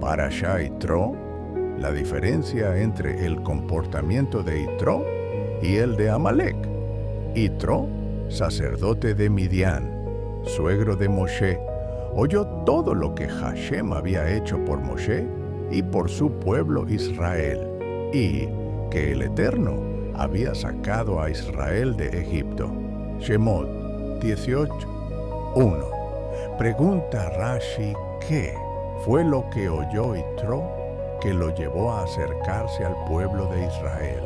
Parashá Yitro, la diferencia entre el comportamiento de Yitro y el de Amalek. Yitro, sacerdote de Midian, suegro de Moshe, oyó todo lo que Hashem había hecho por Moshe y por su pueblo Israel, y que el Eterno había sacado a Israel de Egipto. Shemot 18:1. Pregunta Rashi, ¿qué fue lo que oyó Yitro que lo llevó a acercarse al pueblo de Israel?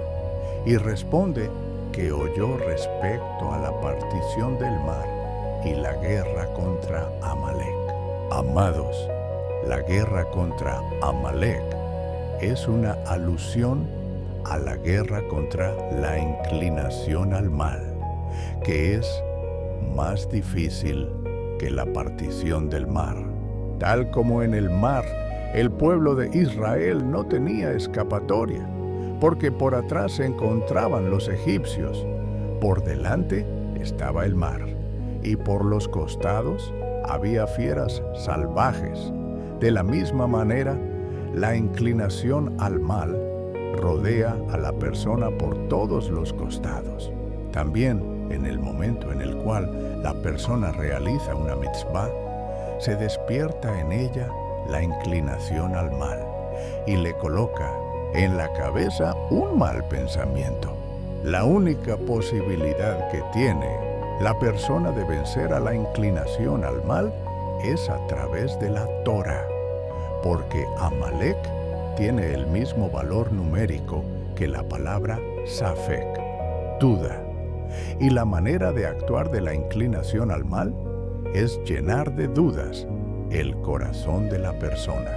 Y responde que oyó respecto a la partición del mar y la guerra contra Amalek. Amados, la guerra contra Amalek es una alusión a la guerra contra la inclinación al mal, que es más difícil que la partición del mar. Tal como en el mar, el pueblo de Israel no tenía escapatoria, porque por atrás se encontraban los egipcios, por delante estaba el mar, y por los costados había fieras salvajes. De la misma manera, la inclinación al mal rodea a la persona por todos los costados. También, en el momento en el cual la persona realiza una mitzvah, se despierta en ella la inclinación al mal y le coloca en la cabeza un mal pensamiento. La única posibilidad que tiene la persona de vencer a la inclinación al mal es a través de la Torah, porque Amalek tiene el mismo valor numérico que la palabra Safek, duda. Y la manera de actuar de la inclinación al mal es llenar de dudas el corazón de la persona.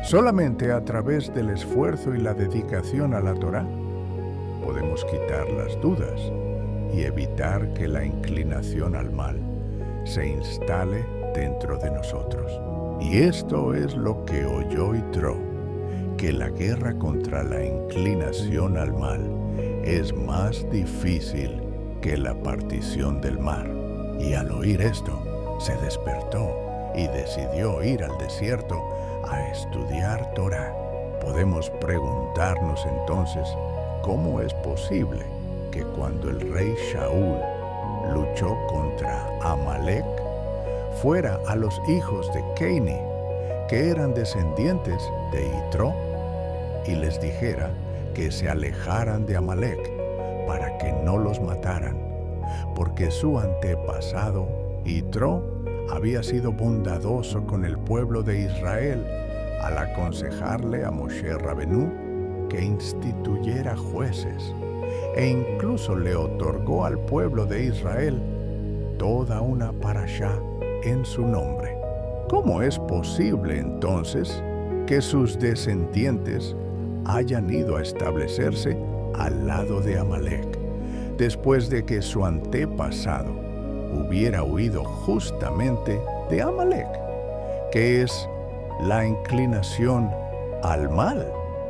Solamente a través del esfuerzo y la dedicación a la Torah podemos quitar las dudas y evitar que la inclinación al mal se instale dentro de nosotros. Y esto es lo que oyó Yitro, que la guerra contra la inclinación al mal es más difícil que la partición del mar. Y al oír esto, se despertó y decidió ir al desierto a estudiar Torah. Podemos preguntarnos entonces, ¿cómo es posible que cuando el rey Shaul luchó contra Amalek, fuera a los hijos de Keini, que eran descendientes de Yitro, y les dijera que se alejaran de Amalek para que no los mataran, porque su antepasado, Yitro, había sido bondadoso con el pueblo de Israel al aconsejarle a Moshe Rabenú que instituyera jueces, e incluso le otorgó al pueblo de Israel toda una parashá en su nombre. ¿Cómo es posible entonces que sus descendientes hayan ido a establecerse al lado de Amalek, después de que su antepasado hubiera huido justamente de Amalek, que es la inclinación al mal?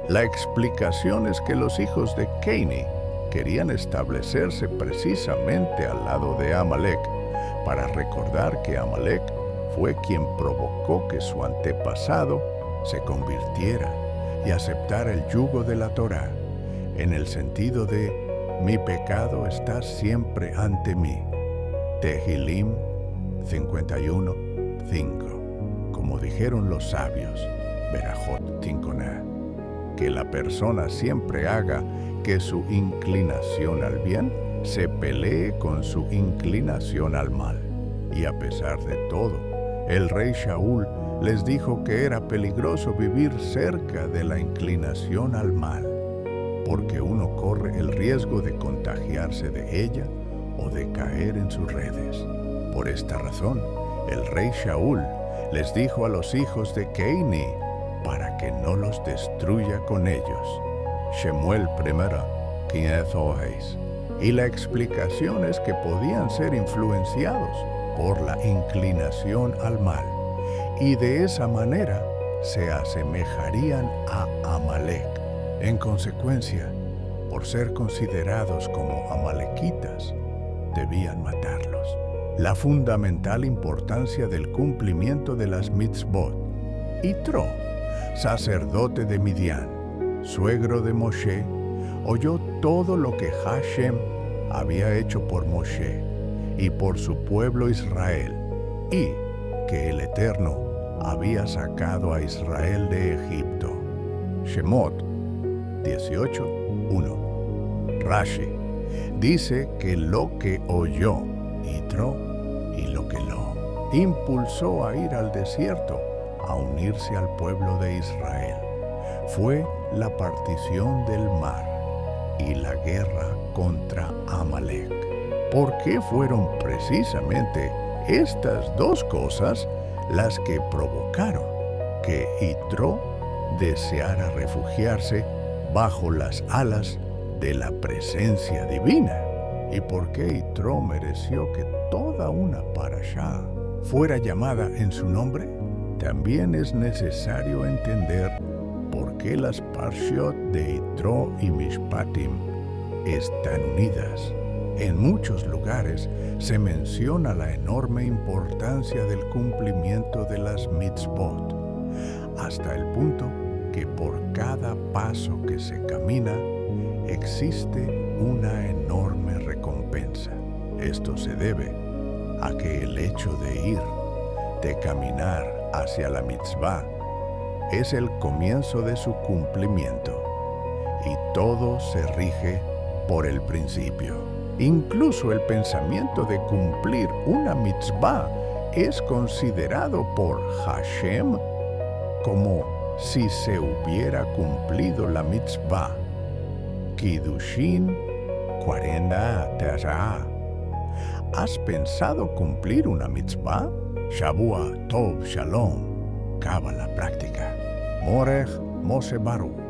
La explicación es que los hijos de Keini querían establecerse precisamente al lado de Amalek, para recordar que Amalek fue quien provocó que su antepasado se convirtiera y aceptara el yugo de la Torah, en el sentido de mi pecado está siempre ante mí. Tehilim 51:5. Como dijeron los sabios, Berajot Tinkoná, que la persona siempre haga que su inclinación al bien se pelee con su inclinación al mal. Y a pesar de todo, el rey Shaul les dijo que era peligroso vivir cerca de la inclinación al mal, porque uno corre el riesgo de contagiarse de ella o de caer en sus redes. Por esta razón, el rey Shaul les dijo a los hijos de Keini para que no los destruya con ellos. Shemuel 1:15. Y la explicación es que podían ser influenciados por la inclinación al mal, y de esa manera se asemejarían a Amalek. En consecuencia, por ser considerados como amalequitas, debían matarlos. La fundamental importancia del cumplimiento de las mitzvot. Yitro sacerdote de Midian, suegro de Moshe, oyó todo lo que Hashem había hecho por Moshe y por su pueblo Israel, y que el Eterno había sacado a Israel de Egipto. Shemot 18:1. Rashi dice que lo que oyó Yitro y lo que lo impulsó a ir al desierto a unirse al pueblo de Israel fue la partición del mar y la guerra contra Amalek. ¿Por qué fueron precisamente estas dos cosas las que provocaron que Yitro deseara refugiarse bajo las alas de la presencia divina? ¿Y por qué Yitro mereció que toda una parashá fuera llamada en su nombre? También es necesario entender por qué las parshiot de Yitro y Mishpatim están unidas. En muchos lugares se menciona la enorme importancia del cumplimiento de las mitzvot, hasta el punto que por cada paso que se camina existe una enorme recompensa. Esto se debe a que el hecho de ir, de caminar hacia la mitzvah, es el comienzo de su cumplimiento, y todo se rige por el principio. Incluso el pensamiento de cumplir una mitzvah es considerado por Hashem como si se hubiera cumplido la mitzvah. Kiddushin 40 Tesha'ah. ¿Has pensado cumplir una mitzvah? Shavua Tov Shalom. Cábala práctica. Morech Moshe Baruch.